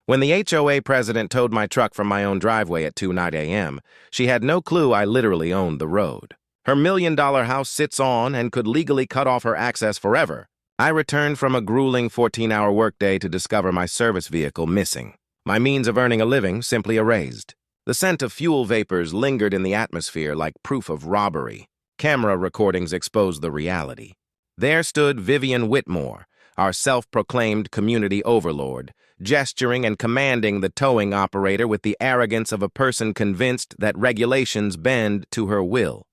When the HOA president towed my truck from my own driveway at 2:09 a.m., she had no clue I literally owned the road. Her million-dollar house sits on and could legally cut off her access forever. I returned from a grueling 14-hour workday to discover my service vehicle missing. My means of earning a living simply erased. The scent of fuel vapors lingered in the atmosphere like proof of robbery. Camera recordings exposed the reality. There stood Vivian Whitmore, our self-proclaimed community overlord, gesturing and commanding the towing operator with the arrogance of a person convinced that regulations bend to her will.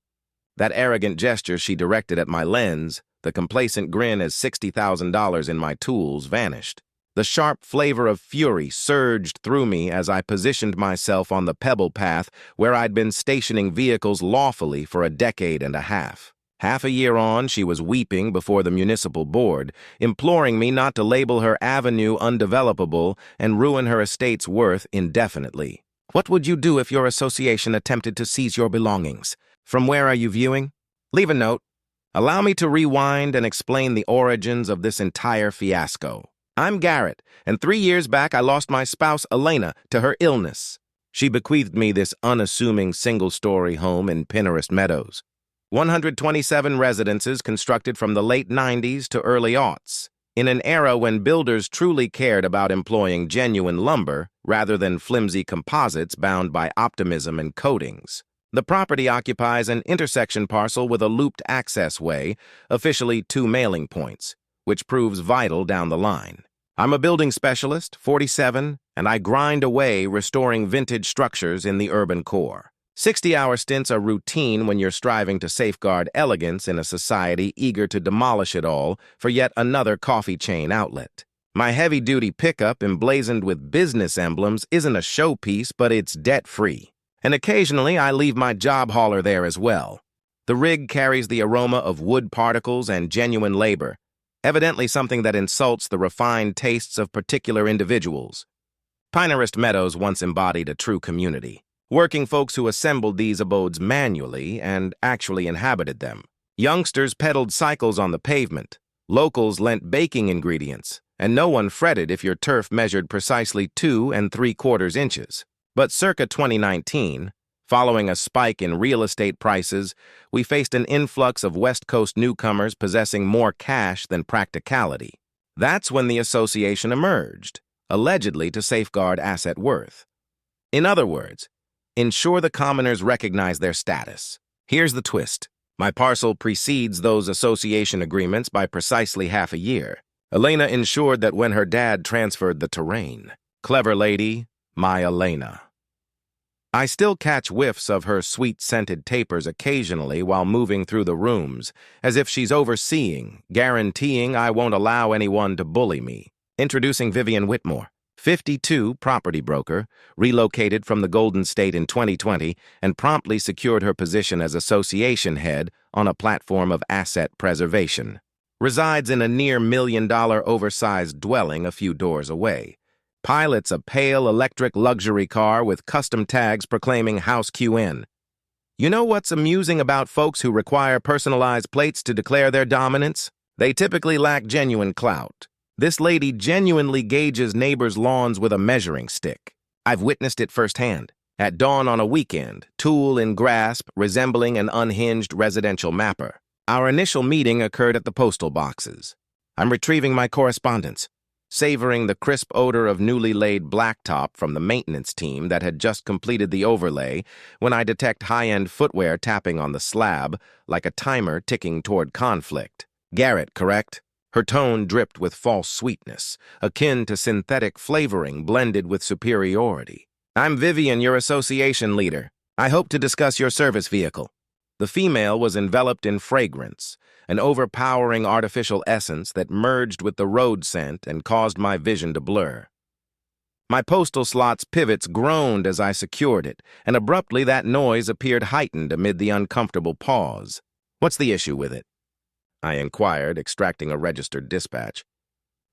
That arrogant gesture she directed at my lens, the complacent grin as $60,000 in my tools vanished. The sharp flavor of fury surged through me as I positioned myself on the pebble path where I'd been stationing vehicles lawfully for a decade and a half. Half a year on, she was weeping before the municipal board, imploring me not to label her avenue undevelopable and ruin her estate's worth indefinitely. What would you do if your association attempted to seize your belongings? From where are you viewing? Leave a note. Allow me to rewind and explain the origins of this entire fiasco. I'm Garrett, and 3 years back I lost my spouse, Elena, to her illness. She bequeathed me this unassuming single-story home in Pinterest Meadows. 127 residences constructed from the late 90s to early aughts, in an era when builders truly cared about employing genuine lumber rather than flimsy composites bound by optimism and coatings. The property occupies an intersection parcel with a looped access way, officially 2 mailing points, which proves vital down the line. I'm a building specialist, 47, and I grind away restoring vintage structures in the urban core. 60-hour stints are routine when you're striving to safeguard elegance in a society eager to demolish it all for yet another coffee chain outlet. My heavy-duty pickup emblazoned with business emblems isn't a showpiece, but it's debt-free. And occasionally I leave my job hauler there as well. The rig carries the aroma of wood particles and genuine labor, evidently something that insults the refined tastes of particular individuals. Pinterest Meadows once embodied a true community. Working folks who assembled these abodes manually and actually inhabited them. Youngsters peddled cycles on the pavement, locals lent baking ingredients, and no one fretted if your turf measured precisely 2 3/4 inches. But circa 2019, following a spike in real estate prices, we faced an influx of West Coast newcomers possessing more cash than practicality. That's when the association emerged, allegedly to safeguard asset worth. In other words, ensure the commoners recognize their status. Here's the twist. My parcel precedes those association agreements by precisely half a year. Elena ensured that when her dad transferred the terrain. Clever lady, my Elena. I still catch whiffs of her sweet-scented tapers occasionally while moving through the rooms, as if she's overseeing, guaranteeing I won't allow anyone to bully me. Introducing Vivian Whitmore, 52, property broker, relocated from the Golden State in 2020 and promptly secured her position as association head on a platform of asset preservation. Resides in a near $1 million oversized dwelling a few doors away. Pilots a pale electric luxury car with custom tags proclaiming House QN. You know what's amusing about folks who require personalized plates to declare their dominance? They typically lack genuine clout. This lady genuinely gauges neighbors' lawns with a measuring stick. I've witnessed it firsthand. At dawn on a weekend, tool in grasp, resembling an unhinged residential mapper. Our initial meeting occurred at the postal boxes. I'm retrieving my correspondence, savoring the crisp odor of newly laid blacktop from the maintenance team that had just completed the overlay when I detect high-end footwear tapping on the slab like a timer ticking toward conflict. Garrett, correct? Her tone dripped with false sweetness, akin to synthetic flavoring blended with superiority. I'm Vivian, your association leader. I hope to discuss your service vehicle. The female was enveloped in fragrance, an overpowering artificial essence that merged with the road scent and caused my vision to blur. My postal slot's pivots groaned as I secured it, and abruptly that noise appeared heightened amid the uncomfortable pause. What's the issue with it? I inquired, extracting a registered dispatch.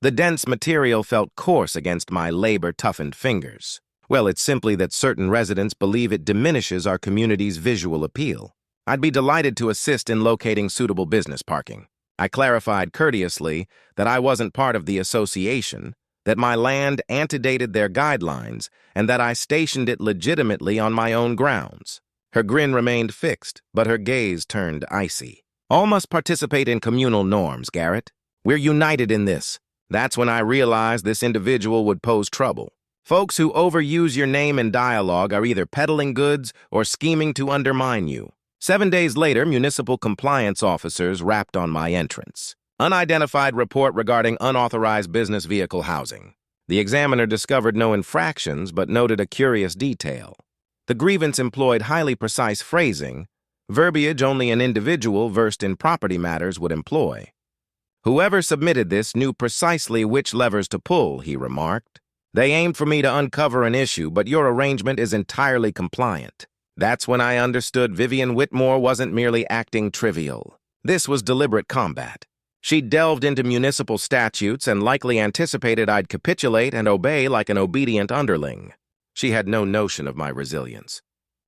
The dense material felt coarse against my labor-toughened fingers. Well, it's simply that certain residents believe it diminishes our community's visual appeal. I'd be delighted to assist in locating suitable business parking. I clarified courteously that I wasn't part of the association, that my land antedated their guidelines, and that I stationed it legitimately on my own grounds. Her grin remained fixed, but her gaze turned icy. All must participate in communal norms, Garrett. We're united in this. That's when I realized this individual would pose trouble. Folks who overuse your name in dialogue are either peddling goods or scheming to undermine you. 7 days later, municipal compliance officers rapped on my entrance. Unidentified report regarding unauthorized business vehicle housing. The examiner discovered no infractions but noted a curious detail. The grievance employed highly precise phrasing, verbiage only an individual versed in property matters would employ. Whoever submitted this knew precisely which levers to pull, he remarked. They aimed for me to uncover an issue, but your arrangement is entirely compliant. That's when I understood Vivian Whitmore wasn't merely acting trivial. This was deliberate combat. She delved into municipal statutes and likely anticipated I'd capitulate and obey like an obedient underling. She had no notion of my resilience.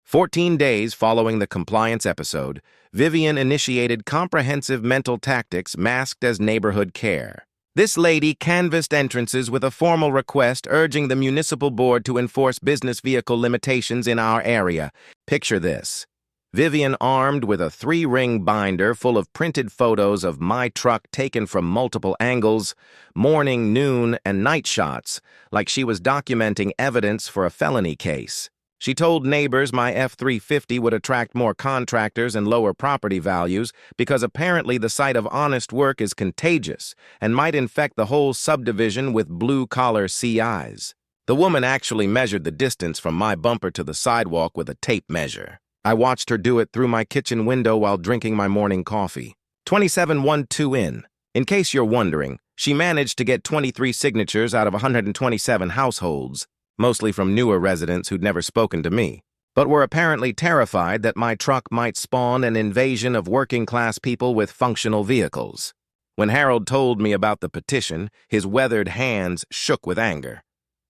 14 days following the compliance episode, Vivian initiated comprehensive mental tactics masked as neighborhood care. This lady canvassed entrances with a formal request urging the municipal board to enforce business vehicle limitations in our area. Picture this. Vivian armed with a 3-ring binder full of printed photos of my truck taken from multiple angles, morning, noon, and night shots, like she was documenting evidence for a felony case. She told neighbors my F-350 would attract more contractors and lower property values because apparently the sight of honest work is contagious and might infect the whole subdivision with blue-collar CIs. The woman actually measured the distance from my bumper to the sidewalk with a tape measure. I watched her do it through my kitchen window while drinking my morning coffee. 2712 in. In case you're wondering, she managed to get 23 signatures out of 127 households, mostly from newer residents who'd never spoken to me, but were apparently terrified that my truck might spawn an invasion of working-class people with functional vehicles. When Harold told me about the petition, his weathered hands shook with anger.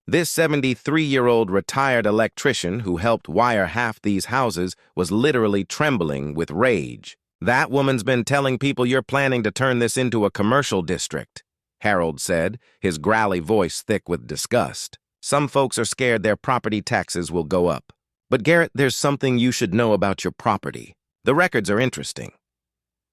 This 73-year-old retired electrician who helped wire half these houses was literally trembling with rage. That woman's been telling people you're planning to turn this into a commercial district, Harold said, his growly voice thick with disgust. Some folks are scared their property taxes will go up. But Garrett, there's something you should know about your property. The records are interesting.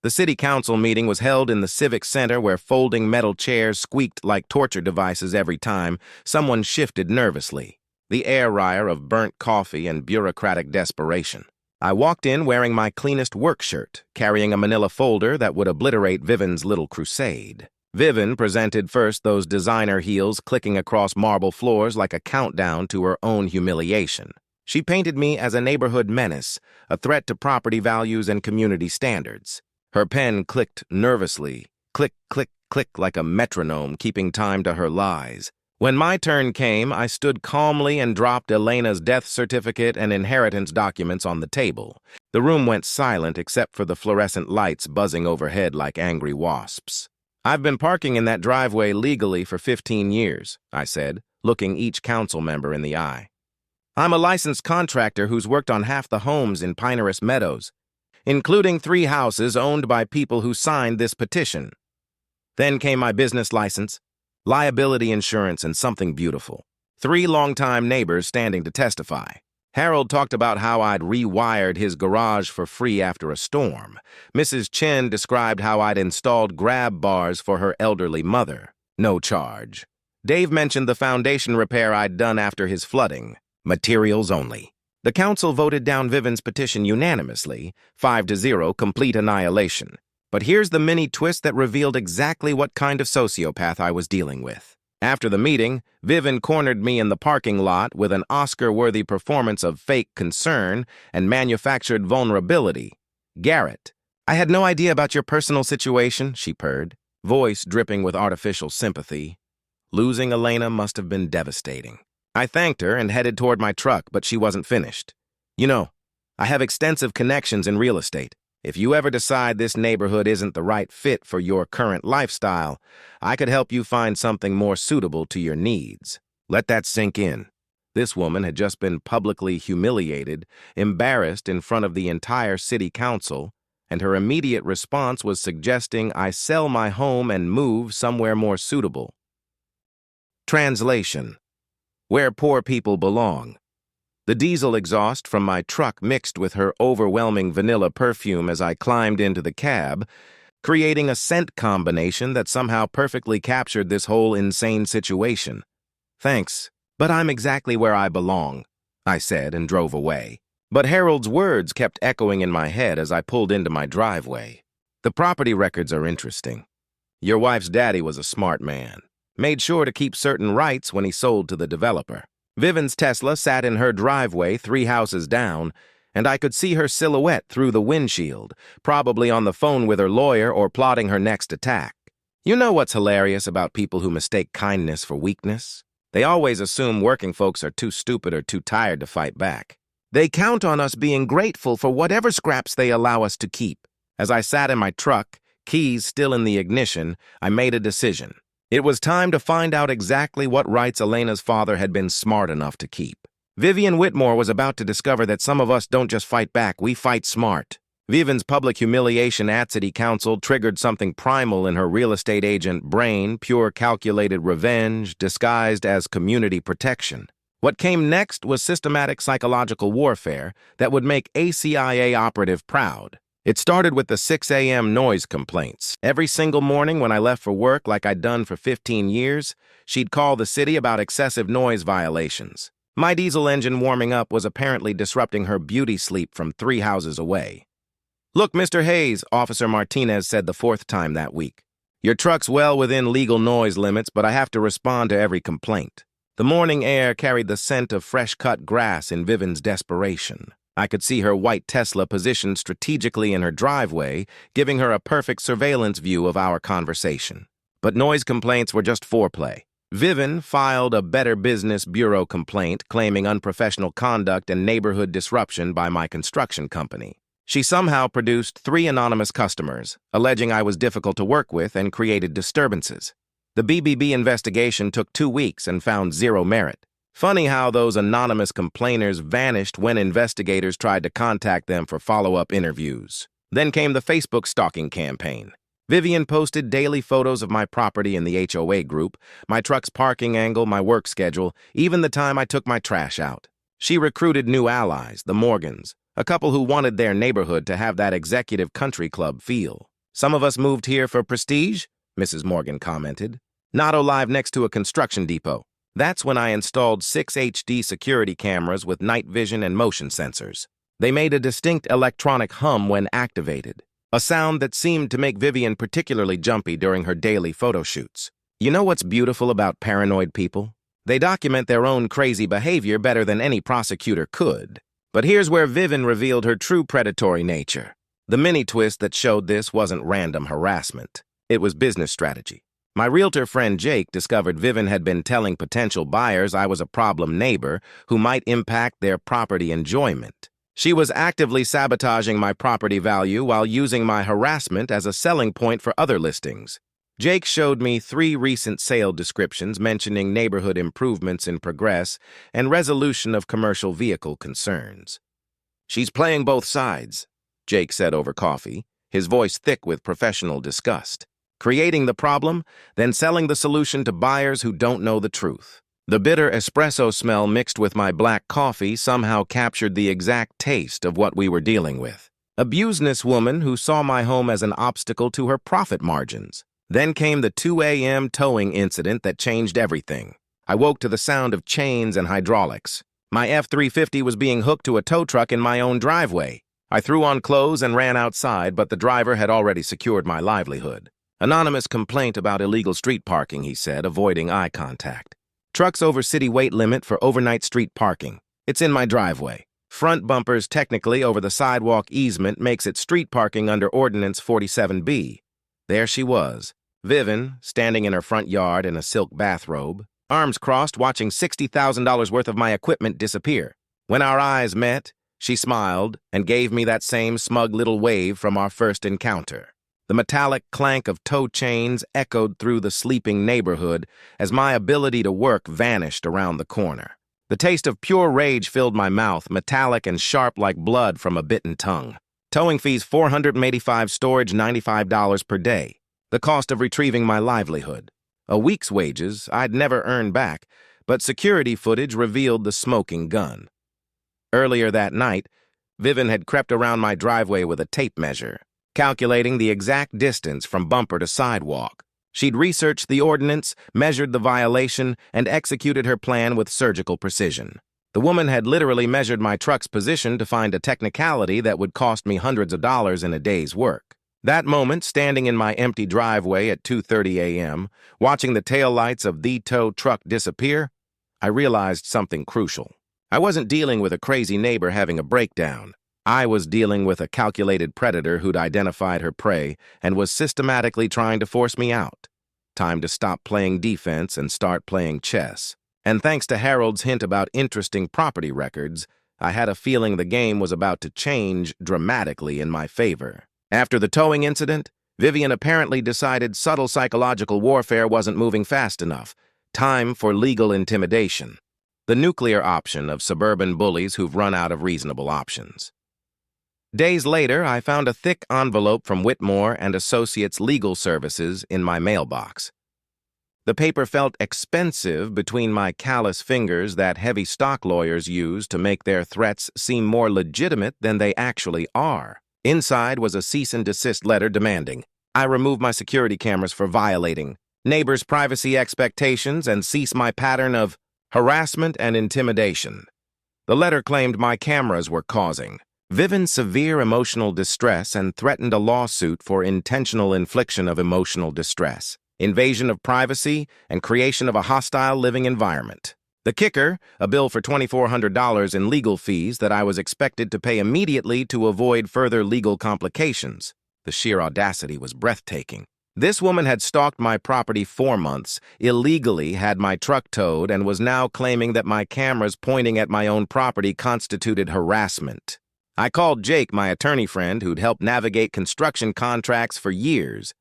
The city council meeting was held in the civic center where folding metal chairs squeaked like torture devices every time someone shifted nervously, the air rire of burnt coffee and bureaucratic desperation. I walked in wearing my cleanest work shirt, carrying a manila folder that would obliterate Vivian's little crusade. Vivian presented first, those designer heels clicking across marble floors like a countdown to her own humiliation. She painted me as a neighborhood menace, a threat to property values and community standards. Her pen clicked nervously, click, click, click like a metronome, keeping time to her lies. When my turn came, I stood calmly and dropped Elena's death certificate and inheritance documents on the table. The room went silent except for the fluorescent lights buzzing overhead like angry wasps. I've been parking in that driveway legally for 15 years, I said, looking each council member in the eye. I'm a licensed contractor who's worked on half the homes in Pinehurst Meadows, including 3 houses owned by people who signed this petition. Then came my business license, liability insurance, and something beautiful. 3 longtime neighbors standing to testify. Harold talked about how I'd rewired his garage for free after a storm. Mrs. Chen described how I'd installed grab bars for her elderly mother. No charge. Dave mentioned the foundation repair I'd done after his flooding. Materials only. The council voted down Vivian's petition unanimously, 5-0, complete annihilation. But here's the mini twist that revealed exactly what kind of sociopath I was dealing with. After the meeting, Vivian cornered me in the parking lot with an Oscar-worthy performance of fake concern and manufactured vulnerability. Garrett, I had no idea about your personal situation, she purred, voice dripping with artificial sympathy. Losing Elena must have been devastating. I thanked her and headed toward my truck, but she wasn't finished. You know, I have extensive connections in real estate. If you ever decide this neighborhood isn't the right fit for your current lifestyle, I could help you find something more suitable to your needs. Let that sink in. This woman had just been publicly humiliated, embarrassed in front of the entire city council, and her immediate response was suggesting I sell my home and move somewhere more suitable. Translation: Where poor people belong. The diesel exhaust from my truck mixed with her overwhelming vanilla perfume as I climbed into the cab, creating a scent combination that somehow perfectly captured this whole insane situation. "Thanks, but I'm exactly where I belong," I said and drove away. But Harold's words kept echoing in my head as I pulled into my driveway. The property records are interesting. Your wife's daddy was a smart man. Made sure to keep certain rights when he sold to the developer. Vivian's Tesla sat in her driveway 3 houses down, and I could see her silhouette through the windshield, probably on the phone with her lawyer or plotting her next attack. You know what's hilarious about people who mistake kindness for weakness? They always assume working folks are too stupid or too tired to fight back. They count on us being grateful for whatever scraps they allow us to keep. As I sat in my truck, keys still in the ignition, I made a decision. It was time to find out exactly what rights Elena's father had been smart enough to keep. Vivian Whitmore was about to discover that some of us don't just fight back, we fight smart. Vivian's public humiliation at City Council triggered something primal in her real estate agent brain, pure calculated revenge disguised as community protection. What came next was systematic psychological warfare that would make a CIA operative proud. It started with the 6 a.m. noise complaints. Every single morning when I left for work, like I'd done for 15 years, she'd call the city about excessive noise violations. My diesel engine warming up was apparently disrupting her beauty sleep from 3 houses away. "Look, Mr. Hayes," Officer Martinez said the 4th time that week. "Your truck's well within legal noise limits, but I have to respond to every complaint." The morning air carried the scent of fresh-cut grass in Vivian's desperation. I could see her white Tesla positioned strategically in her driveway, giving her a perfect surveillance view of our conversation. But noise complaints were just foreplay. Vivian filed a Better Business Bureau complaint claiming unprofessional conduct and neighborhood disruption by my construction company. She somehow produced 3 anonymous customers, alleging I was difficult to work with and created disturbances. The BBB investigation took 2 weeks and found 0 merit. Funny how those anonymous complainers vanished when investigators tried to contact them for follow-up interviews. Then came the Facebook stalking campaign. Vivian posted daily photos of my property in the HOA group, my truck's parking angle, my work schedule, even the time I took my trash out. She recruited new allies, the Morgans, a couple who wanted their neighborhood to have that executive country club feel. "Some of us moved here for prestige," Mrs. Morgan commented. "Not alive next to a construction depot." That's when I installed 6 HD security cameras with night vision and motion sensors. They made a distinct electronic hum when activated, a sound that seemed to make Vivian particularly jumpy during her daily photo shoots. You know what's beautiful about paranoid people? They document their own crazy behavior better than any prosecutor could. But here's where Vivian revealed her true predatory nature. The mini-twist that showed this wasn't random harassment. It was business strategy. My realtor friend Jake discovered Vivian had been telling potential buyers I was a problem neighbor who might impact their property enjoyment. She was actively sabotaging my property value while using my harassment as a selling point for other listings. Jake showed me 3 recent sale descriptions mentioning neighborhood improvements in progress and resolution of commercial vehicle concerns. "She's playing both sides," Jake said over coffee, his voice thick with professional disgust. "Creating the problem, then selling the solution to buyers who don't know the truth." The bitter espresso smell mixed with my black coffee somehow captured the exact taste of what we were dealing with. A businesswoman who saw my home as an obstacle to her profit margins. Then came the 2 a.m. towing incident that changed everything. I woke to the sound of chains and hydraulics. My F-350 was being hooked to a tow truck in my own driveway. I threw on clothes and ran outside, but the driver had already secured my livelihood. "Anonymous complaint about illegal street parking," he said, avoiding eye contact. "Trucks over city weight limit for overnight street parking. It's in my driveway. Front bumpers technically over the sidewalk easement makes it street parking under Ordinance 47B. There she was, Vivian, standing in her front yard in a silk bathrobe, arms crossed, watching $60,000 worth of my equipment disappear. When our eyes met, she smiled and gave me that same smug little wave from our first encounter. The metallic clank of tow chains echoed through the sleeping neighborhood as my ability to work vanished around the corner. The taste of pure rage filled my mouth, metallic and sharp like blood from a bitten tongue. Towing fees $485, storage $95 per day. The cost of retrieving my livelihood. A week's wages I'd never earned back, but security footage revealed the smoking gun. Earlier that night, Vivian had crept around my driveway with a tape measure, calculating the exact distance from bumper to sidewalk. She'd researched the ordinance, measured the violation, and executed her plan with surgical precision. The woman had literally measured my truck's position to find a technicality that would cost me hundreds of dollars in a day's work. That moment, standing in my empty driveway at 2:30 a.m., watching the taillights of the tow truck disappear, I realized something crucial. I wasn't dealing with a crazy neighbor having a breakdown. I was dealing with a calculated predator who'd identified her prey and was systematically trying to force me out. Time to stop playing defense and start playing chess. And thanks to Harold's hint about interesting property records, I had a feeling the game was about to change dramatically in my favor. After the towing incident, Vivian apparently decided subtle psychological warfare wasn't moving fast enough. Time for legal intimidation. The nuclear option of suburban bullies who've run out of reasonable options. Days later, I found a thick envelope from Whitmore and Associates Legal Services in my mailbox. The paper felt expensive between my callous fingers that heavy stock lawyers use to make their threats seem more legitimate than they actually are. Inside was a cease and desist letter demanding I remove my security cameras for violating neighbors' privacy expectations and cease my pattern of harassment and intimidation. The letter claimed my cameras were causing Vivian's severe emotional distress and threatened a lawsuit for intentional infliction of emotional distress, invasion of privacy, and creation of a hostile living environment. The kicker, a bill for $2,400 in legal fees that I was expected to pay immediately to avoid further legal complications. The sheer audacity was breathtaking. This woman had stalked my property 4 months, illegally had my truck towed, and was now claiming that my cameras pointing at my own property constituted harassment. I called Jake, my attorney friend, who'd helped navigate construction contracts for years.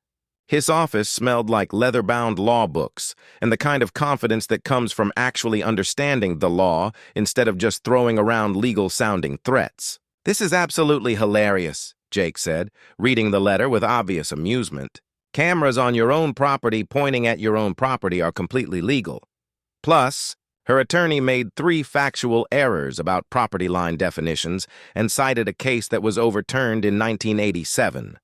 His office smelled like leather-bound law books and the kind of confidence that comes from actually understanding the law instead of just throwing around legal-sounding threats. "This is absolutely hilarious," Jake said, reading the letter with obvious amusement. "Cameras on your own property pointing at your own property are completely legal. Plus, her attorney made 3 factual errors about property line definitions and cited a case that was overturned in 1987.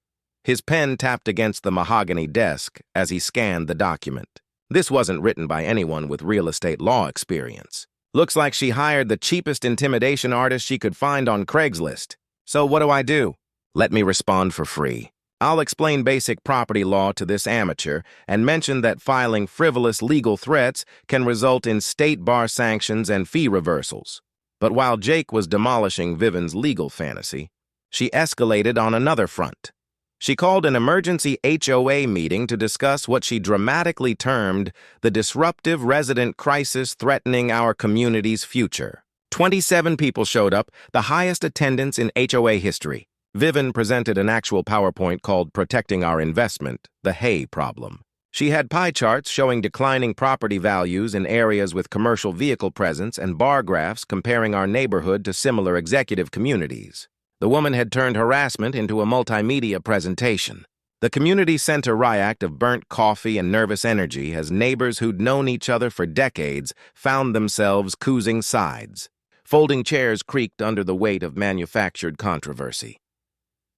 His pen tapped against the mahogany desk as he scanned the document. This wasn't written by anyone with real estate law experience. Looks like she hired the cheapest intimidation artist she could find on Craigslist. So what do I do? Let me respond for free. I'll explain basic property law to this amateur and mention that filing frivolous legal threats can result in state bar sanctions and fee reversals. But while Jake was demolishing Vivian's legal fantasy, she escalated on another front. She called an emergency HOA meeting to discuss what she dramatically termed the disruptive resident crisis threatening our community's future. 27 people showed up, the highest attendance in HOA history. Vivian presented an actual PowerPoint called Protecting Our Investment, the Hay Problem. She had pie charts showing declining property values in areas with commercial vehicle presence and bar graphs comparing our neighborhood to similar executive communities. The woman had turned harassment into a multimedia presentation. The community sent a riot of burnt coffee and nervous energy as neighbors who'd known each other for decades found themselves choosing sides. Folding chairs creaked under the weight of manufactured controversy.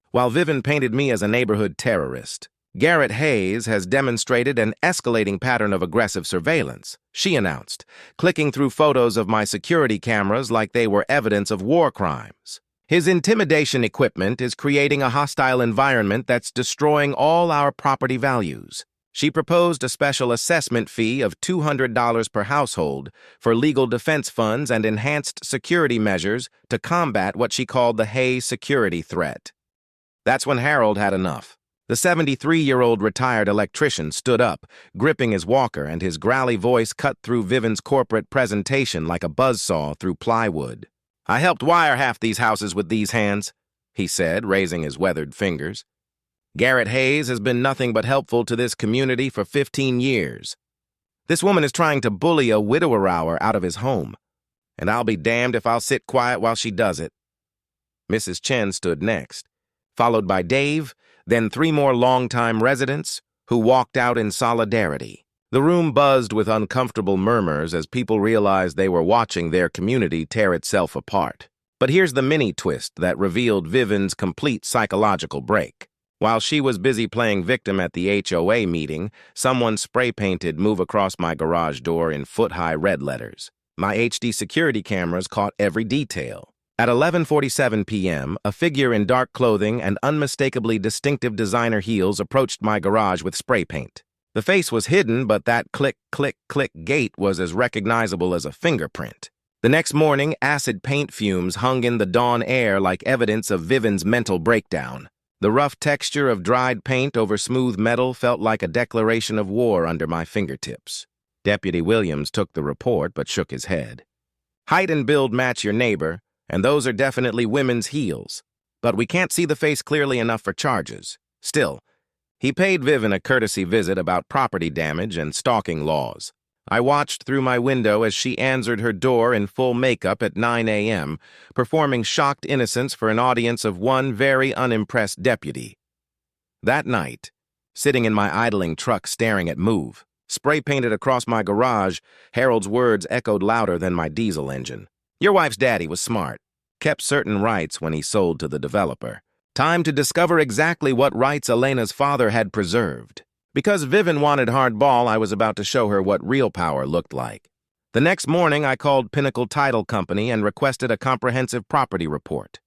While Vivian painted me as a neighborhood terrorist, Garrett Hayes has demonstrated an escalating pattern of aggressive surveillance, she announced, clicking through photos of my security cameras like they were evidence of war crimes. His intimidation equipment is creating a hostile environment that's destroying all our property values. She proposed a special assessment fee of $200 per household for legal defense funds and enhanced security measures to combat what she called the Hay security threat. That's when Harold had enough. The 73-year-old retired electrician stood up, gripping his walker, and his growly voice cut through Vivian's corporate presentation like a buzzsaw through plywood. "I helped wire half these houses with these hands," he said, raising his weathered fingers. "Garrett Hayes has been nothing but helpful to this community for 15 years. This woman is trying to bully a widower hour out of his home, and I'll be damned if I'll sit quiet while she does it." Mrs. Chen stood next, followed by Dave, then 3 more longtime residents who walked out in solidarity. The room buzzed with uncomfortable murmurs as people realized they were watching their community tear itself apart. But here's the mini twist that revealed Vivian's complete psychological break. While she was busy playing victim at the HOA meeting, someone spray-painted "Move across my garage door" in foot-high red letters. My HD security cameras caught every detail. At 11:47 p.m., a figure in dark clothing and unmistakably distinctive designer heels approached my garage with spray paint. The face was hidden, but that click, click, click gait was as recognizable as a fingerprint. The next morning, acid paint fumes hung in the dawn air like evidence of Vivian's mental breakdown. The rough texture of dried paint over smooth metal felt like a declaration of war under my fingertips. Deputy Williams took the report but shook his head. "Height and build match your neighbor, and those are definitely women's heels. But we can't see the face clearly enough for charges. Still, he paid Vivian a courtesy visit about property damage and stalking laws. I watched through my window as she answered her door in full makeup at 9 a.m., performing shocked innocence for an audience of one very unimpressed deputy. That night, sitting in my idling truck staring at Move, spray-painted across my garage, Harold's words echoed louder than my diesel engine. "Your wife's daddy was smart. Kept certain rights when he sold to the developer. Time to discover exactly what rights Elena's father had preserved. Because Vivian wanted hardball, I was about to show her what real power looked like. The next morning, I called Pinnacle Title Company and requested a comprehensive property report.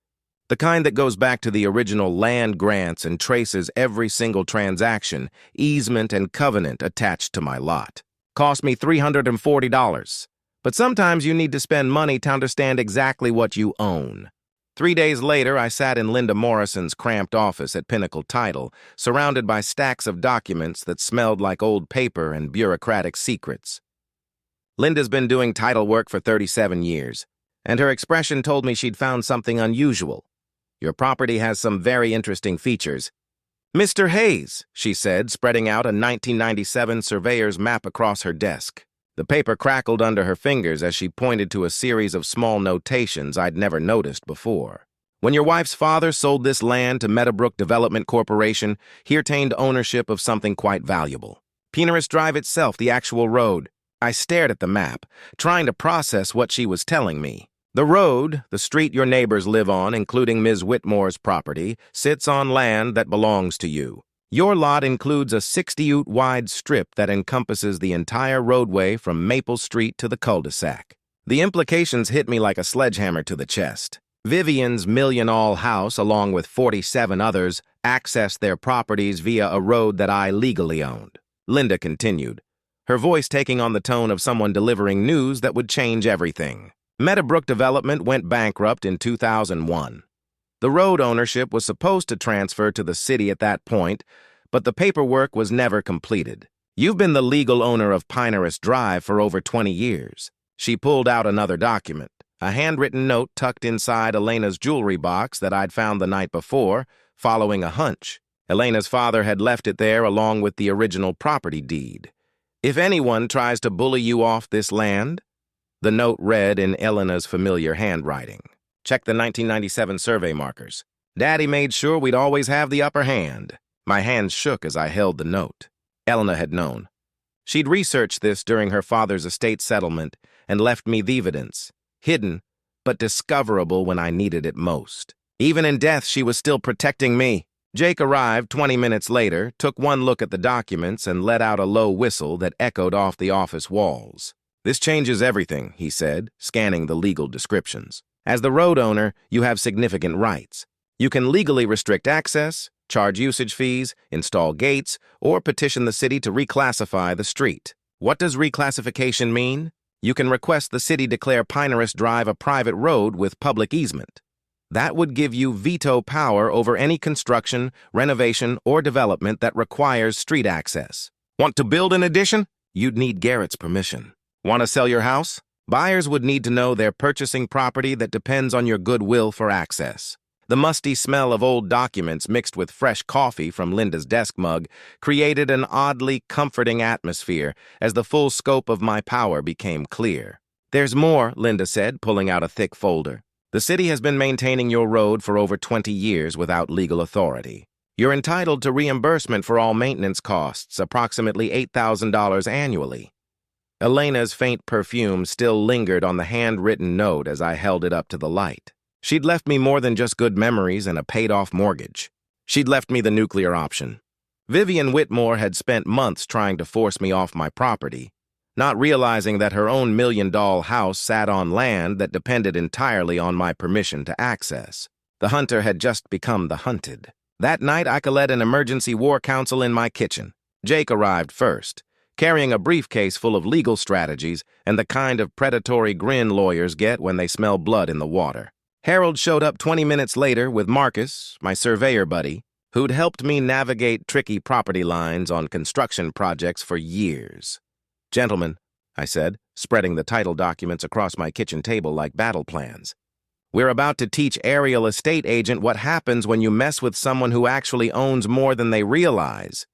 The kind that goes back to the original land grants and traces every single transaction, easement, and covenant attached to my lot. Cost me $340. But sometimes you need to spend money to understand exactly what you own. 3 days later, I sat in Linda Morrison's cramped office at Pinnacle Title, surrounded by stacks of documents that smelled like old paper and bureaucratic secrets. Linda's been doing title work for 37 years, and her expression told me she'd found something unusual. "Your property has some very interesting features." "Mr. Hayes," she said, spreading out a 1997 surveyor's map across her desk. The paper crackled under her fingers as she pointed to a series of small notations I'd never noticed before. "When your wife's father sold this land to Meadowbrook Development Corporation, he retained ownership of something quite valuable. Pinarus Drive itself, the actual road." I stared at the map, trying to process what she was telling me. "The road, the street your neighbors live on, including Ms. Whitmore's property, sits on land that belongs to you. Your lot includes a 60-foot-wide strip that encompasses the entire roadway from Maple Street to the cul-de-sac." The implications hit me like a sledgehammer to the chest. Vivian's million-all house, along with 47 others, accessed their properties via a road that I legally owned. Linda continued, her voice taking on the tone of someone delivering news that would change everything. "Meadowbrook Development went bankrupt in 2001. The road ownership was supposed to transfer to the city at that point, but the paperwork was never completed. You've been the legal owner of Pinarus Drive for over 20 years. She pulled out another document, a handwritten note tucked inside Elena's jewelry box that I'd found the night before, following a hunch. Elena's father had left it there along with the original property deed. "If anyone tries to bully you off this land," the note read in Elena's familiar handwriting. "Check the 1997 survey markers. Daddy made sure we'd always have the upper hand." My hands shook as I held the note. Elena had known. She'd researched this during her father's estate settlement and left me the evidence, hidden but discoverable when I needed it most. Even in death, she was still protecting me. Jake arrived 20 minutes later, took one look at the documents, and let out a low whistle that echoed off the office walls. "This changes everything," he said, scanning the legal descriptions. "As the road owner, you have significant rights. You can legally restrict access, charge usage fees, install gates, or petition the city to reclassify the street. What does reclassification mean? You can request the city declare Pinarus Drive a private road with public easement. That would give you veto power over any construction, renovation, or development that requires street access. Want to build an addition? You'd need Garrett's permission. Want to sell your house? Buyers would need to know they're purchasing property that depends on your goodwill for access." The musty smell of old documents mixed with fresh coffee from Linda's desk mug created an oddly comforting atmosphere as the full scope of my power became clear. "There's more," Linda said, pulling out a thick folder. "The city has been maintaining your road for over 20 years without legal authority. You're entitled to reimbursement for all maintenance costs, approximately $8,000 annually. Elena's faint perfume still lingered on the handwritten note as I held it up to the light. She'd left me more than just good memories and a paid-off mortgage. She'd left me the nuclear option. Vivian Whitmore had spent months trying to force me off my property, not realizing that her own million-dollar house sat on land that depended entirely on my permission to access. The hunter had just become the hunted. That night, I led an emergency war council in my kitchen. Jake arrived first, carrying a briefcase full of legal strategies and the kind of predatory grin lawyers get when they smell blood in the water. Harold showed up 20 minutes later with Marcus, my surveyor buddy, who'd helped me navigate tricky property lines on construction projects for years. "Gentlemen," I said, spreading the title documents across my kitchen table like battle plans. "We're about to teach aerial estate agent what happens when you mess with someone who actually owns more than they realize."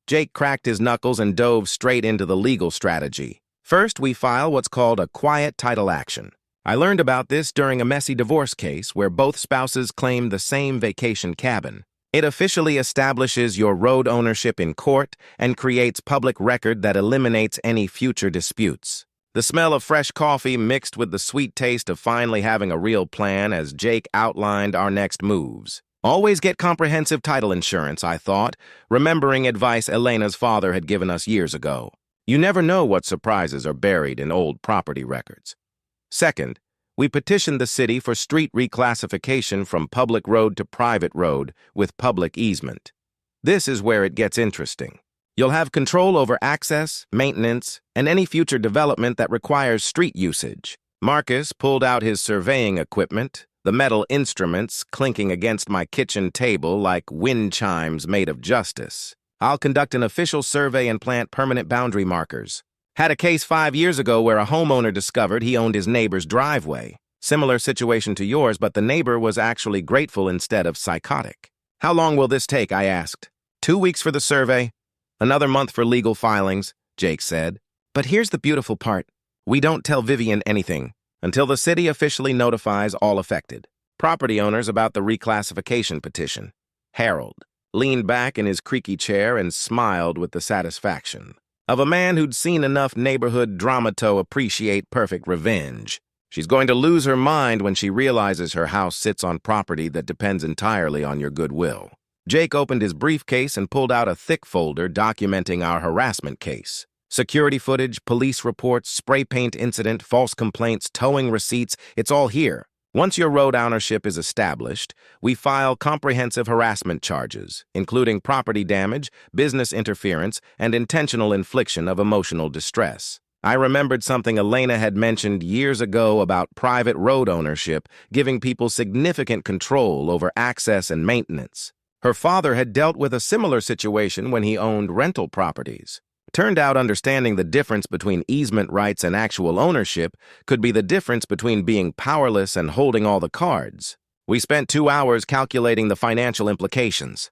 Jake cracked his knuckles and dove straight into the legal strategy. First, we file what's called a quiet title action. I learned about this during a messy divorce case where both spouses claimed the same vacation cabin. It officially establishes your road ownership in court and creates public record that eliminates any future disputes. The smell of fresh coffee mixed with the sweet taste of finally having a real plan as Jake outlined our next moves. Always get comprehensive title insurance, I thought, remembering advice Elena's father had given us years ago. You never know what surprises are buried in old property records. Second, we petitioned the city for street reclassification from public road to private road with public easement. This is where it gets interesting. You'll have control over access, maintenance, and any future development that requires street usage. Marcus pulled out his surveying equipment, the metal instruments clinking against my kitchen table like wind chimes made of justice. I'll conduct an official survey and plant permanent boundary markers. Had a case 5 years ago where a homeowner discovered he owned his neighbor's driveway. Similar situation to yours, but the neighbor was actually grateful instead of psychotic. "How long will this take?" I asked. 2 weeks for the survey. Another month for legal filings, Jake said. But here's the beautiful part. We don't tell Vivian anything until the city officially notifies all affected property owners about the reclassification petition. Harold leaned back in his creaky chair and smiled with the satisfaction of a man who'd seen enough neighborhood drama to appreciate perfect revenge. She's going to lose her mind when she realizes her house sits on property that depends entirely on your goodwill. Jake opened his briefcase and pulled out a thick folder documenting our harassment case. Security footage, police reports, spray paint incident, false complaints, towing receipts, it's all here. Once your road ownership is established, we file comprehensive harassment charges, including property damage, business interference, and intentional infliction of emotional distress. I remembered something Elena had mentioned years ago about private road ownership giving people significant control over access and maintenance. Her father had dealt with a similar situation when he owned rental properties. Turned out understanding the difference between easement rights and actual ownership could be the difference between being powerless and holding all the cards. We spent 2 hours calculating the financial implications.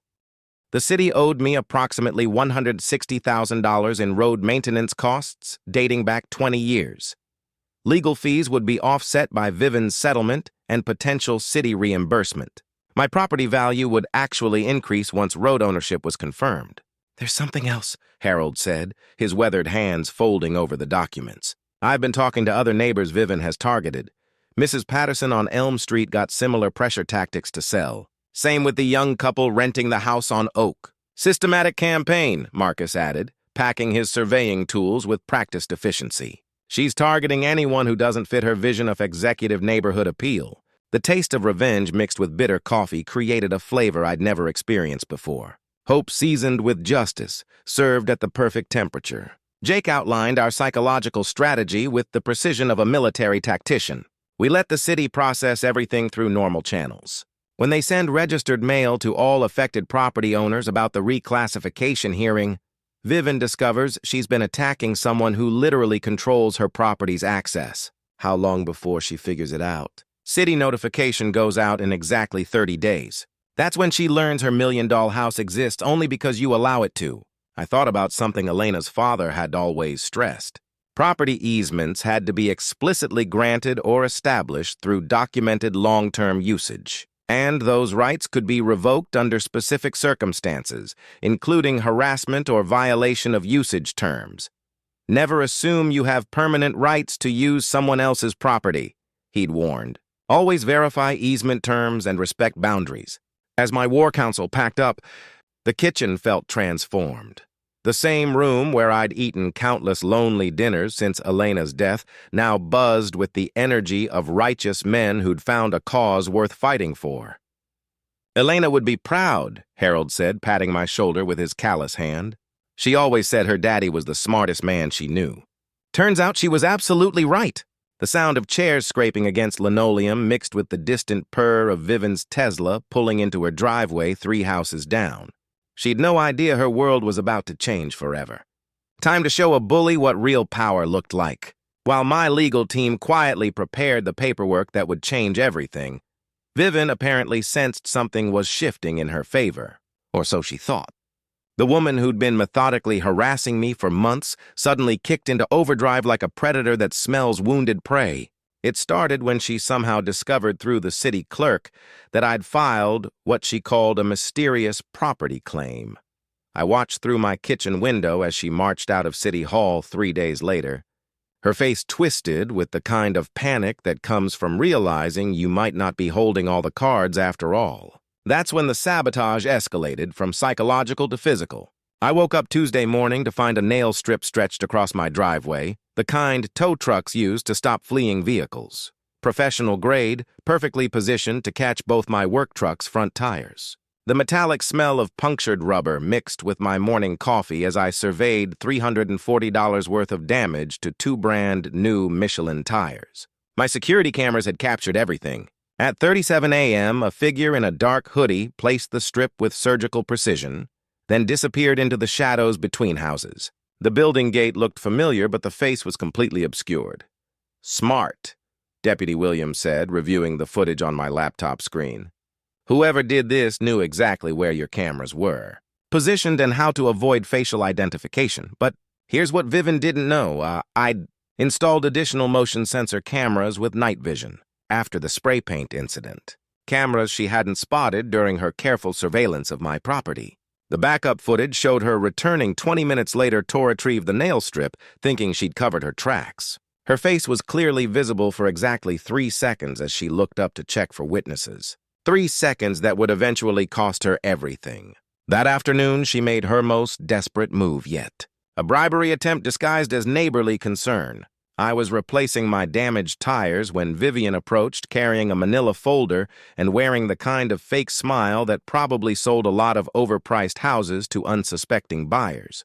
The city owed me approximately $160,000 in road maintenance costs dating back 20 years. Legal fees would be offset by Vivian's settlement and potential city reimbursement. My property value would actually increase once road ownership was confirmed. "There's something else," Harold said, his weathered hands folding over the documents. "I've been talking to other neighbors Vivian has targeted. Mrs. Patterson on Elm Street got similar pressure tactics to sell. Same with the young couple renting the house on Oak. Systematic campaign," Marcus added, packing his surveying tools with practiced efficiency. "She's targeting anyone who doesn't fit her vision of executive neighborhood appeal." The taste of revenge mixed with bitter coffee created a flavor I'd never experienced before. Hope seasoned with justice, served at the perfect temperature. Jake outlined our psychological strategy with the precision of a military tactician. We let the city process everything through normal channels. When they send registered mail to all affected property owners about the reclassification hearing, Vivian discovers she's been attacking someone who literally controls her property's access. How long before she figures it out? City notification goes out in exactly 30 days. That's when she learns her million-dollar house exists only because you allow it to. I thought about something Elena's father had always stressed. Property easements had to be explicitly granted or established through documented long-term usage. and those rights could be revoked under specific circumstances, including harassment or violation of usage terms. Never assume you have permanent rights to use someone else's property, he'd warned. Always verify easement terms and respect boundaries. As my war council packed up, the kitchen felt transformed. The same room where I'd eaten countless lonely dinners since Elena's death now buzzed with the energy of righteous men who'd found a cause worth fighting for. Elena would be proud, Harold said, patting my shoulder with his callous hand. She always said her daddy was the smartest man she knew. Turns out she was absolutely right. The sound of chairs scraping against linoleum mixed with the distant purr of Vivian's Tesla pulling into her driveway 3 houses down. She'd no idea her world was about to change forever. Time to show a bully what real power looked like. While my legal team quietly prepared the paperwork that would change everything, Vivian apparently sensed something was shifting in her favor, or so she thought. The woman who'd been methodically harassing me for months suddenly kicked into overdrive like a predator that smells wounded prey. It started when she somehow discovered through the city clerk that I'd filed what she called a mysterious property claim. I watched through my kitchen window as she marched out of City Hall 3 days later. Her face twisted with the kind of panic that comes from realizing you might not be holding all the cards after all. That's when the sabotage escalated from psychological to physical. I woke up Tuesday morning to find a nail strip stretched across my driveway, the kind tow trucks use to stop fleeing vehicles. Professional grade, perfectly positioned to catch both my work truck's front tires. The metallic smell of punctured rubber mixed with my morning coffee as I surveyed $340 worth of damage to 2 brand new Michelin tires. My security cameras had captured everything. At 37 a.m., a figure in a dark hoodie placed the strip with surgical precision, then disappeared into the shadows between houses. The building gate looked familiar, but the face was completely obscured. Smart, Deputy Williams said, reviewing the footage on my laptop screen. Whoever did this knew exactly where your cameras were, positioned and how to avoid facial identification. But here's what Vivian didn't know. I'd installed additional motion sensor cameras with night vision after the spray paint incident. Cameras she hadn't spotted during her careful surveillance of my property. The backup footage showed her returning 20 minutes later to retrieve the nail strip, thinking she'd covered her tracks. Her face was clearly visible for exactly 3 seconds as she looked up to check for witnesses. 3 seconds that would eventually cost her everything. That afternoon, she made her most desperate move yet. A bribery attempt disguised as neighborly concern. I was replacing my damaged tires when Vivian approached carrying a manila folder and wearing the kind of fake smile that probably sold a lot of overpriced houses to unsuspecting buyers.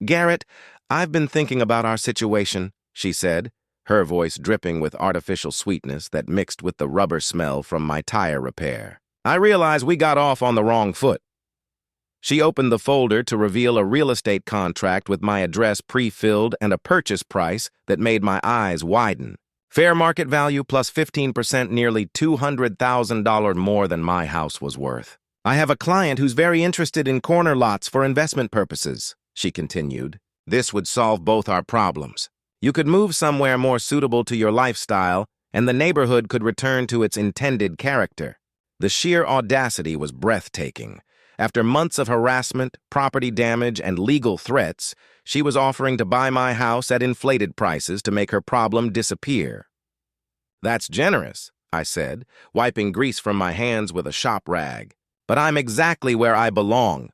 "Garrett, I've been thinking about our situation," she said, her voice dripping with artificial sweetness that mixed with the rubber smell from my tire repair. "I realize we got off on the wrong foot." She opened the folder to reveal a real estate contract with my address pre-filled and a purchase price that made my eyes widen. Fair market value plus 15%, nearly $200,000 more than my house was worth. "I have a client who's very interested in corner lots for investment purposes," she continued. "This would solve both our problems. You could move somewhere more suitable to your lifestyle, and the neighborhood could return to its intended character." The sheer audacity was breathtaking. After months of harassment, property damage, and legal threats, she was offering to buy my house at inflated prices to make her problem disappear. "That's generous," I said, wiping grease from my hands with a shop rag. "But I'm exactly where I belong."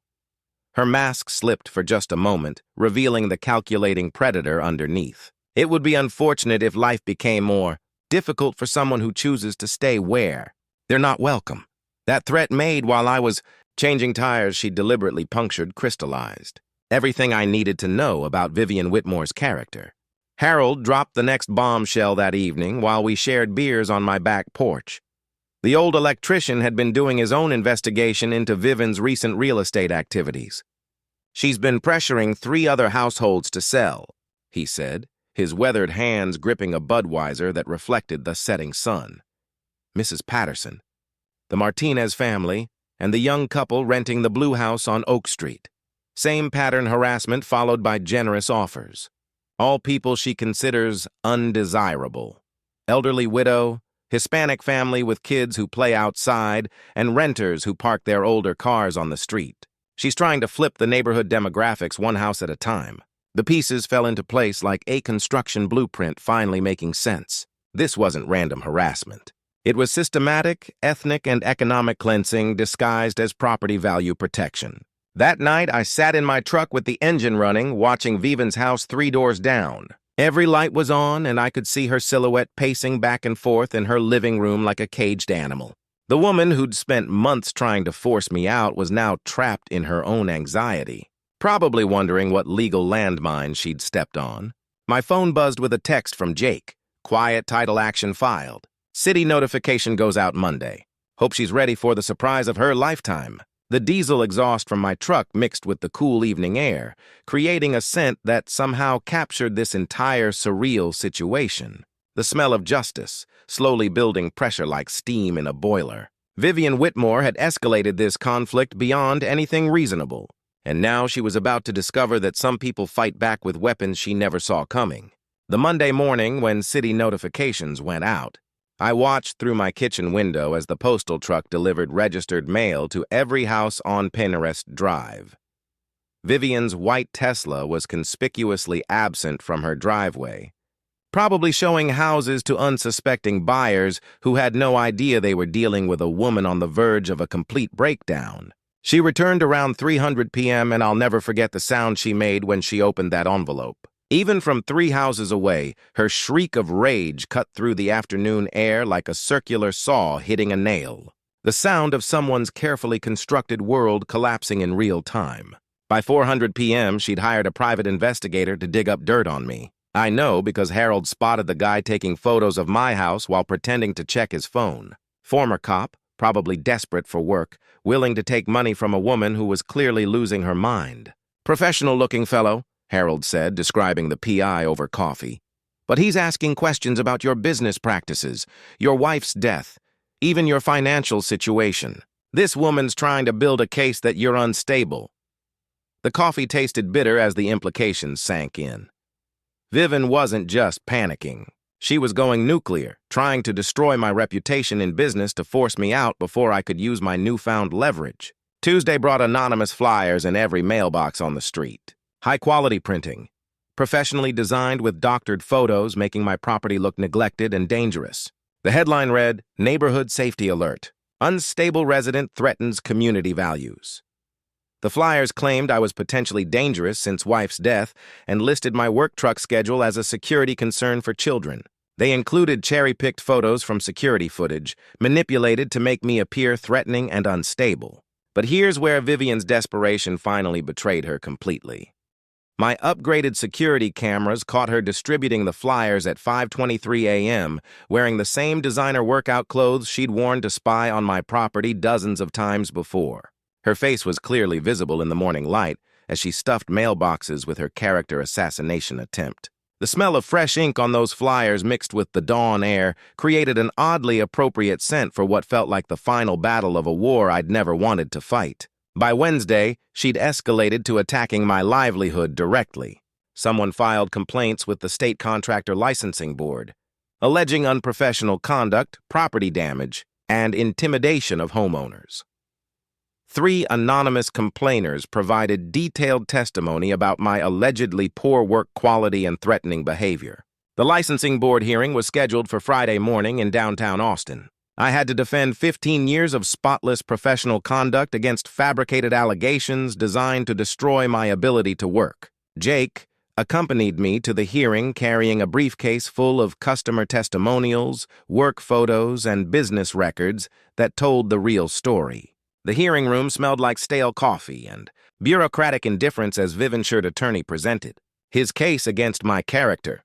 Her mask slipped for just a moment, revealing the calculating predator underneath. "It would be unfortunate if life became more difficult for someone who chooses to stay where they're not welcome." That threat made while I was changing tires she deliberately punctured crystallized. Everything I needed to know about Vivian Whitmore's character. Harold dropped the next bombshell that evening while we shared beers on my back porch. The old electrician had been doing his own investigation into Vivian's recent real estate activities. "She's been pressuring 3 other households to sell," he said, his weathered hands gripping a Budweiser that reflected the setting sun. Mrs. Patterson, the Martinez family, and the young couple renting the blue house on Oak Street. Same pattern harassment followed by generous offers. All people she considers undesirable. Elderly widow, Hispanic family with kids who play outside, and renters who park their older cars on the street. She's trying to flip the neighborhood demographics one house at a time. The pieces fell into place like a construction blueprint, finally making sense. This wasn't random harassment. It was systematic, ethnic, and economic cleansing disguised as property value protection. That night, I sat in my truck with the engine running, watching Vivian's house 3 doors down. Every light was on, and I could see her silhouette pacing back and forth in her living room like a caged animal. The woman who'd spent months trying to force me out was now trapped in her own anxiety, probably wondering what legal landmine she'd stepped on. My phone buzzed with a text from Jake. Quiet title action filed. City notification goes out Monday. Hope she's ready for the surprise of her lifetime. The diesel exhaust from my truck mixed with the cool evening air, creating a scent that somehow captured this entire surreal situation. The smell of justice, slowly building pressure like steam in a boiler. Vivian Whitmore had escalated this conflict beyond anything reasonable, and now she was about to discover that some people fight back with weapons she never saw coming. The Monday morning, when city notifications went out, I watched through my kitchen window as the postal truck delivered registered mail to every house on Pinterest Drive. Vivian's white Tesla was conspicuously absent from her driveway, probably showing houses to unsuspecting buyers who had no idea they were dealing with a woman on the verge of a complete breakdown. She returned around 3:00 p.m., and I'll never forget the sound she made when she opened that envelope. Even from 3 houses away, her shriek of rage cut through the afternoon air like a circular saw hitting a nail. The sound of someone's carefully constructed world collapsing in real time. By 4:00 p.m., she'd hired a private investigator to dig up dirt on me. I know because Harold spotted the guy taking photos of my house while pretending to check his phone. Former cop, probably desperate for work, willing to take money from a woman who was clearly losing her mind. Professional-looking fellow, Harold said, describing the PI over coffee. But he's asking questions about your business practices, your wife's death, even your financial situation. This woman's trying to build a case that you're unstable. The coffee tasted bitter as the implications sank in. Vivian wasn't just panicking. She was going nuclear, trying to destroy my reputation in business to force me out before I could use my newfound leverage. Tuesday brought anonymous flyers in every mailbox on the street. High-quality printing, professionally designed with doctored photos, making my property look neglected and dangerous. The headline read, "Neighborhood Safety Alert. Unstable resident threatens community values." The flyers claimed I was potentially dangerous since wife's death and listed my work truck schedule as a security concern for children. They included cherry-picked photos from security footage, manipulated to make me appear threatening and unstable. But here's where Vivian's desperation finally betrayed her completely. My upgraded security cameras caught her distributing the flyers at 5:23 a.m., wearing the same designer workout clothes she'd worn to spy on my property dozens of times before. Her face was clearly visible in the morning light as she stuffed mailboxes with her character assassination attempt. The smell of fresh ink on those flyers mixed with the dawn air created an oddly appropriate scent for what felt like the final battle of a war I'd never wanted to fight. By Wednesday, she'd escalated to attacking my livelihood directly. Someone filed complaints with the state contractor licensing board, alleging unprofessional conduct, property damage, and intimidation of homeowners. 3 anonymous complainers provided detailed testimony about my allegedly poor work quality and threatening behavior. The licensing board hearing was scheduled for Friday morning in downtown Austin. I had to defend 15 years of spotless professional conduct against fabricated allegations designed to destroy my ability to work. Jake accompanied me to the hearing carrying a briefcase full of customer testimonials, work photos, and business records that told the real story. The hearing room smelled like stale coffee and bureaucratic indifference as Vivian's attorney presented his case against my character.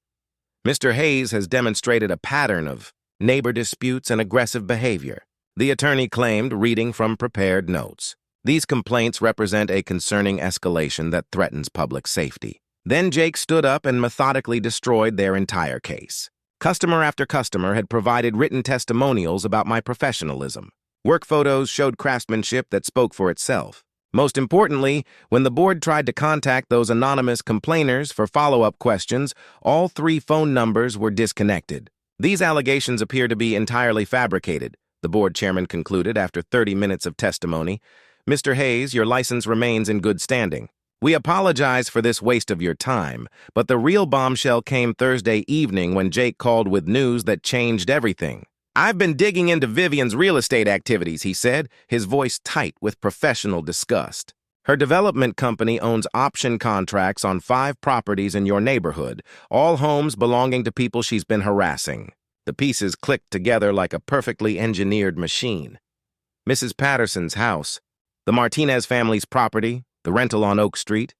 Mr. Hayes has demonstrated a pattern of neighbor disputes and aggressive behavior, the attorney claimed, reading from prepared notes. These complaints represent a concerning escalation that threatens public safety. Then Jake stood up and methodically destroyed their entire case. Customer after customer had provided written testimonials about my professionalism. Work photos showed craftsmanship that spoke for itself. Most importantly, when the board tried to contact those anonymous complainers for follow-up questions, all 3 phone numbers were disconnected. These allegations appear to be entirely fabricated, the board chairman concluded after 30 minutes of testimony. Mr. Hayes, your license remains in good standing. We apologize for this waste of your time, but the real bombshell came Thursday evening when Jake called with news that changed everything. I've been digging into Vivian's real estate activities, he said, his voice tight with professional disgust. Her development company owns option contracts on 5 properties in your neighborhood, all homes belonging to people she's been harassing. The pieces clicked together like a perfectly engineered machine. Mrs. Patterson's house, the Martinez family's property, the rental on Oak Street.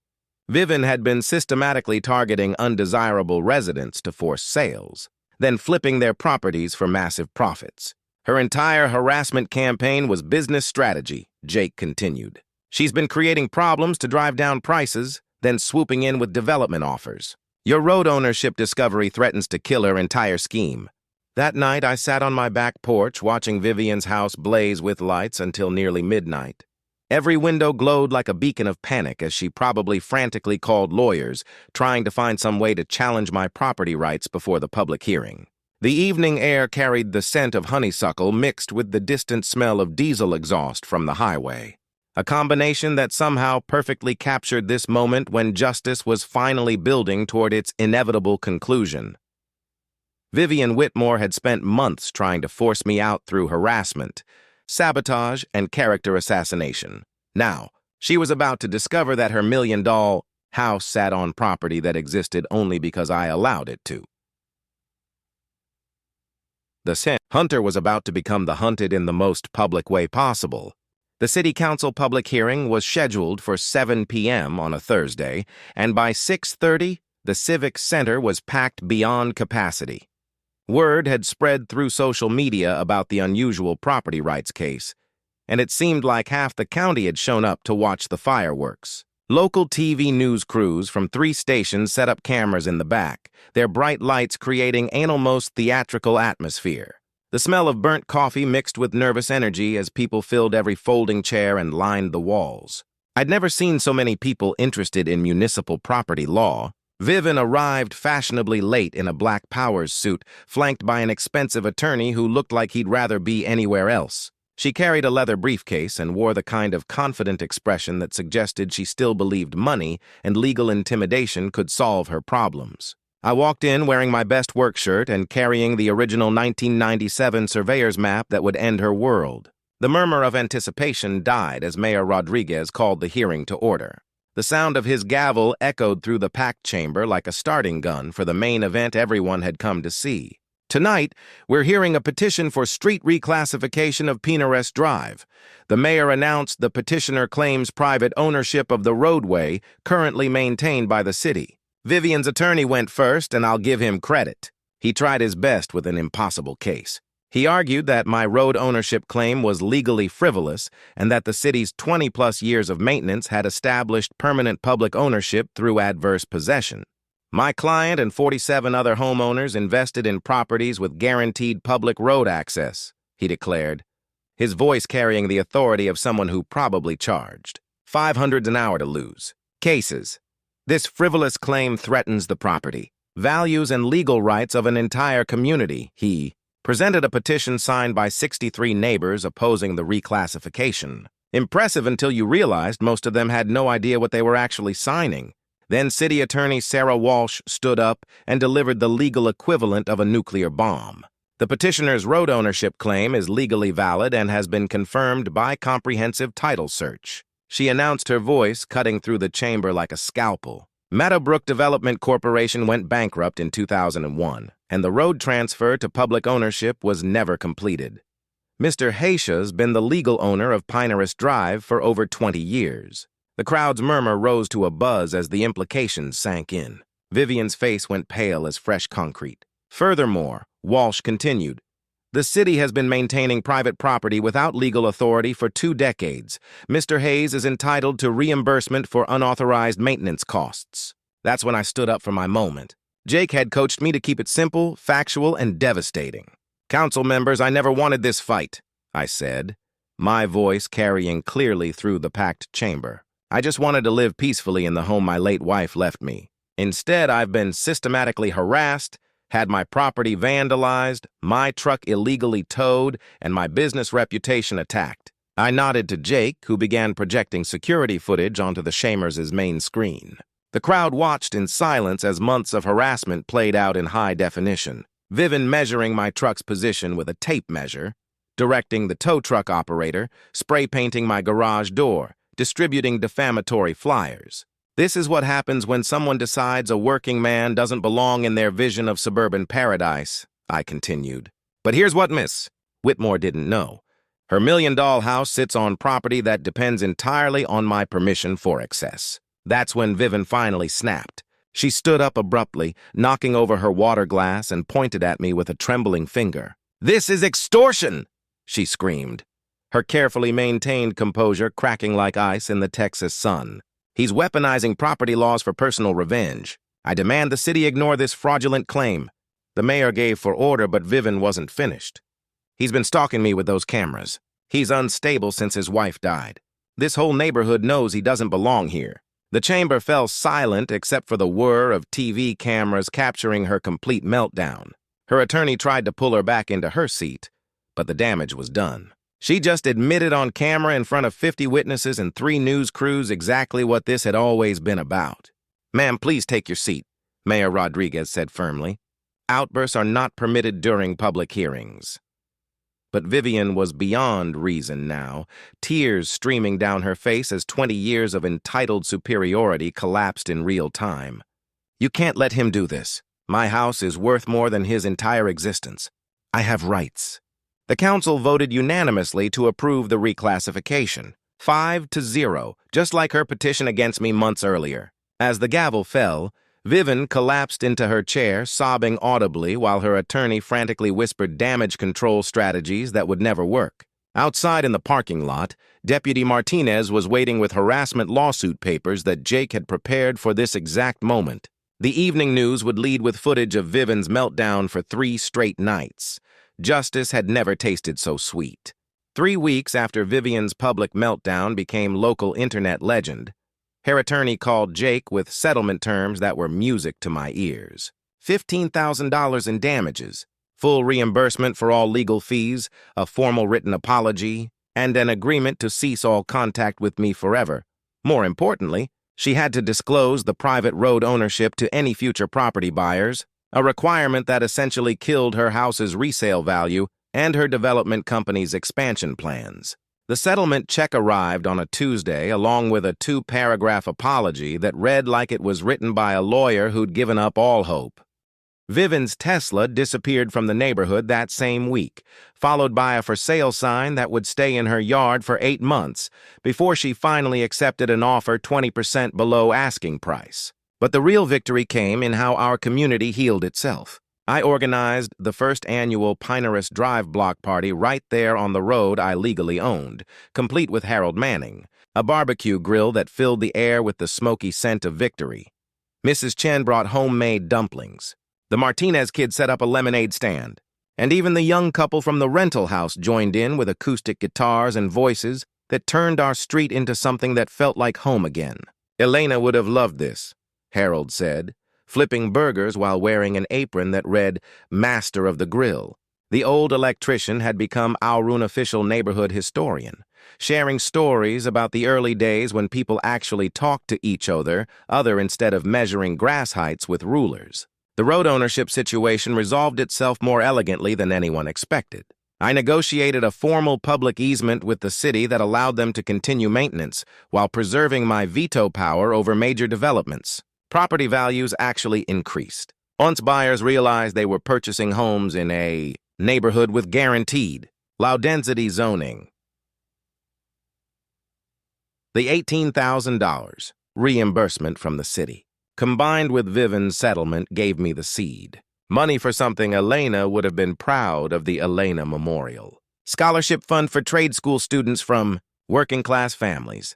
Vivian had been systematically targeting undesirable residents to force sales, then flipping their properties for massive profits. Her entire harassment campaign was business strategy, Jake continued. She's been creating problems to drive down prices, then swooping in with development offers. Your road ownership discovery threatens to kill her entire scheme. That night, I sat on my back porch watching Vivian's house blaze with lights until nearly midnight. Every window glowed like a beacon of panic as she probably frantically called lawyers, trying to find some way to challenge my property rights before the public hearing. The evening air carried the scent of honeysuckle mixed with the distant smell of diesel exhaust from the highway, a combination that somehow perfectly captured this moment when justice was finally building toward its inevitable conclusion. Vivian Whitmore had spent months trying to force me out through harassment, sabotage, and character assassination. Now, she was about to discover that her million-dollar house sat on property that existed only because I allowed it to. The hunter was about to become the hunted in the most public way possible. The City Council public hearing was scheduled for 7 p.m. on a Thursday, and by 6:30, the Civic Center was packed beyond capacity. Word had spread through social media about the unusual property rights case, and it seemed like half the county had shown up to watch the fireworks. Local TV news crews from 3 stations set up cameras in the back, their bright lights creating an almost theatrical atmosphere. The smell of burnt coffee mixed with nervous energy as people filled every folding chair and lined the walls. I'd never seen so many people interested in municipal property law. Vivian arrived fashionably late in a black Powers suit, flanked by an expensive attorney who looked like he'd rather be anywhere else. She carried a leather briefcase and wore the kind of confident expression that suggested she still believed money and legal intimidation could solve her problems. I walked in wearing my best work shirt and carrying the original 1997 surveyor's map that would end her world. The murmur of anticipation died as Mayor Rodriguez called the hearing to order. The sound of his gavel echoed through the packed chamber like a starting gun for the main event everyone had come to see. Tonight, we're hearing a petition for street reclassification of Pinarest Drive. The mayor announced the petitioner claims private ownership of the roadway currently maintained by the city. Vivian's attorney went first, and I'll give him credit. He tried his best with an impossible case. He argued that my road ownership claim was legally frivolous and that the city's 20-plus years of maintenance had established permanent public ownership through adverse possession. My client and 47 other homeowners invested in properties with guaranteed public road access, he declared, his voice carrying the authority of someone who probably charged $500 an hour to lose. Cases. This frivolous claim threatens the property, values, and legal rights of an entire community, he presented a petition signed by 63 neighbors opposing the reclassification. Impressive until you realized most of them had no idea what they were actually signing. Then City Attorney Sarah Walsh stood up and delivered the legal equivalent of a nuclear bomb. The petitioner's road ownership claim is legally valid and has been confirmed by comprehensive title search. She announced, her voice cutting through the chamber like a scalpel. Meadowbrook Development Corporation went bankrupt in 2001, and the road transfer to public ownership was never completed. Mr. Haysha's been the legal owner of Pinarest Drive for over 20 years. The crowd's murmur rose to a buzz as the implications sank in. Vivian's face went pale as fresh concrete. Furthermore, Walsh continued, the city has been maintaining private property without legal authority for 2 decades. Mr. Hayes is entitled to reimbursement for unauthorized maintenance costs. That's when I stood up for my moment. Jake had coached me to keep it simple, factual, and devastating. Council members, I never wanted this fight, I said, my voice carrying clearly through the packed chamber. I just wanted to live peacefully in the home my late wife left me. Instead, I've been systematically harassed, had my property vandalized, my truck illegally towed, and my business reputation attacked. I nodded to Jake, who began projecting security footage onto the Shamers' main screen. The crowd watched in silence as months of harassment played out in high definition. Vivian measuring my truck's position with a tape measure, directing the tow truck operator, spray painting my garage door, distributing defamatory flyers. This is what happens when someone decides a working man doesn't belong in their vision of suburban paradise, I continued. But here's what Miss Whitmore didn't know. Her $1 million house sits on property that depends entirely on my permission for access. That's when Vivian finally snapped. She stood up abruptly, knocking over her water glass, and pointed at me with a trembling finger. "This is extortion!" she screamed, her carefully maintained composure cracking like ice in the Texas sun. "He's weaponizing property laws for personal revenge. I demand the city ignore this fraudulent claim." The mayor gave for order, but Vivian wasn't finished. "He's been stalking me with those cameras. He's unstable since his wife died. This whole neighborhood knows he doesn't belong here." The chamber fell silent except for the whir of TV cameras capturing her complete meltdown. Her attorney tried to pull her back into her seat, but the damage was done. She just admitted on camera in front of 50 witnesses and 3 news crews exactly what this had always been about. "Ma'am, please take your seat," Mayor Rodriguez said firmly. "Outbursts are not permitted during public hearings." But Vivian was beyond reason now, tears streaming down her face as 20 years of entitled superiority collapsed in real time. "You can't let him do this. My house is worth more than his entire existence. I have rights." The council voted unanimously to approve the reclassification, 5-0, just like her petition against me months earlier. As the gavel fell, Vivian collapsed into her chair, sobbing audibly while her attorney frantically whispered damage control strategies that would never work. Outside in the parking lot, Deputy Martinez was waiting with harassment lawsuit papers that Jake had prepared for this exact moment. The evening news would lead with footage of Vivian's meltdown for 3 straight nights. Justice had never tasted so sweet. 3 weeks after Vivian's public meltdown became local internet legend, her attorney called Jake with settlement terms that were music to my ears. $15,000 in damages, full reimbursement for all legal fees, a formal written apology, and an agreement to cease all contact with me forever. More importantly, she had to disclose the private road ownership to any future property buyers, a requirement that essentially killed her house's resale value and her development company's expansion plans. The settlement check arrived on a Tuesday along with a 2-paragraph apology that read like it was written by a lawyer who'd given up all hope. Vivian's Tesla disappeared from the neighborhood that same week, followed by a for sale sign that would stay in her yard for 8 months before she finally accepted an offer 20% below asking price. But the real victory came in how our community healed itself. I organized the first annual Pinehurst Drive block party right there on the road I legally owned, complete with Harold Manning, a barbecue grill that filled the air with the smoky scent of victory. Mrs. Chen brought homemade dumplings. The Martinez kids set up a lemonade stand. And even the young couple from the rental house joined in with acoustic guitars and voices that turned our street into something that felt like home again. "Elena would have loved this," Harold said, flipping burgers while wearing an apron that read Master of the Grill. The old electrician had become our unofficial neighborhood historian, sharing stories about the early days when people actually talked to each other instead of measuring grass heights with rulers. The road ownership situation resolved itself more elegantly than anyone expected. I negotiated a formal public easement with the city that allowed them to continue maintenance while preserving my veto power over major developments. Property values actually increased. Once buyers realized they were purchasing homes in a neighborhood with guaranteed low-density zoning. The $18,000 reimbursement from the city, combined with Vivian's settlement, gave me the seed. Money for something Elena would have been proud of, the Elena Memorial. Scholarship fund for trade school students from working-class families.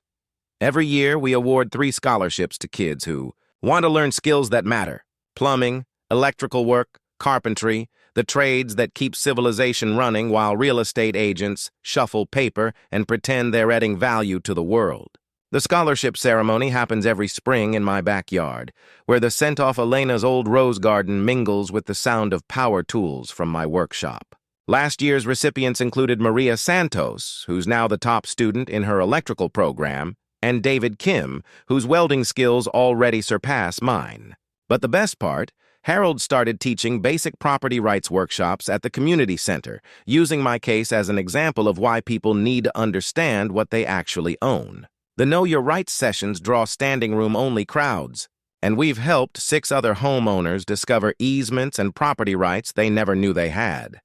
Every year, we award 3 scholarships to kids who want to learn skills that matter: plumbing, electrical work, carpentry, the trades that keep civilization running while real estate agents shuffle paper and pretend they're adding value to the world. The scholarship ceremony happens every spring in my backyard, where the scent off Elena's old rose garden mingles with the sound of power tools from my workshop. Last year's recipients included Maria Santos, who's now the top student in her electrical program, and David Kim, whose welding skills already surpass mine. But the best part, Harold started teaching basic property rights workshops at the community center, using my case as an example of why people need to understand what they actually own. The Know Your Rights sessions draw standing room-only crowds, and we've helped 6 other homeowners discover easements and property rights they never knew they had.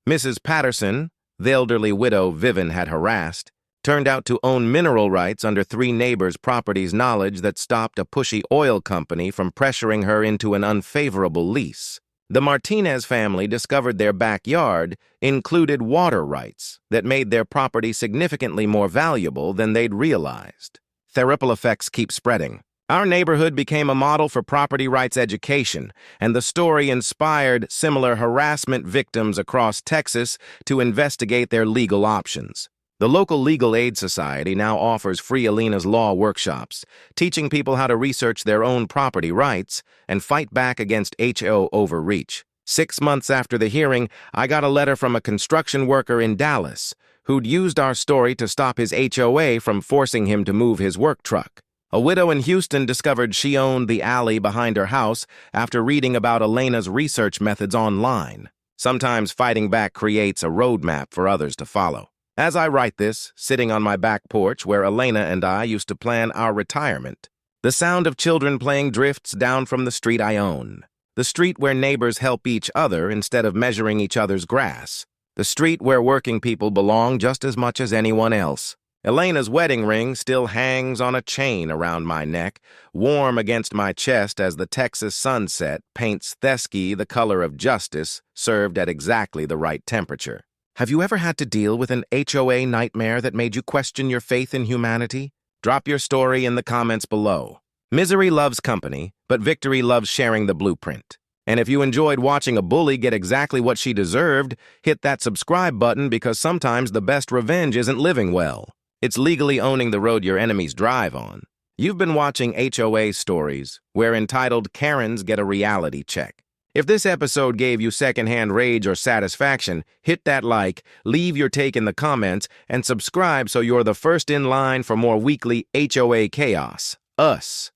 Mrs. Patterson, the elderly widow Vivian had harassed, turned out to own mineral rights under 3 neighbors' properties, knowledge that stopped a pushy oil company from pressuring her into an unfavorable lease. The Martinez family discovered their backyard included water rights that made their property significantly more valuable than they'd realized. The ripple effects keep spreading. Our neighborhood became a model for property rights education, and the story inspired similar harassment victims across Texas to investigate their legal options. The local Legal Aid Society now offers free Elena's Law workshops, teaching people how to research their own property rights and fight back against HO overreach. 6 months after the hearing, I got a letter from a construction worker in Dallas who'd used our story to stop his HOA from forcing him to move his work truck. A widow in Houston discovered she owned the alley behind her house after reading about Elena's research methods online. Sometimes fighting back creates a roadmap for others to follow. As I write this, sitting on my back porch where Elena and I used to plan our retirement, the sound of children playing drifts down from the street I own. The street where neighbors help each other instead of measuring each other's grass. The street where working people belong just as much as anyone else. Elena's wedding ring still hangs on a chain around my neck, warm against my chest as the Texas sunset paints Thesky the color of justice, served at exactly the right temperature. Have you ever had to deal with an HOA nightmare that made you question your faith in humanity? Drop your story in the comments below. Misery loves company, but victory loves sharing the blueprint. And if you enjoyed watching a bully get exactly what she deserved, hit that subscribe button, because sometimes the best revenge isn't living well. It's legally owning the road your enemies drive on. You've been watching HOA Stories, where entitled Karens Get a Reality Check. If this episode gave you secondhand rage or satisfaction, hit that like, leave your take in the comments, and subscribe so you're the first in line for more weekly HOA chaos. Us.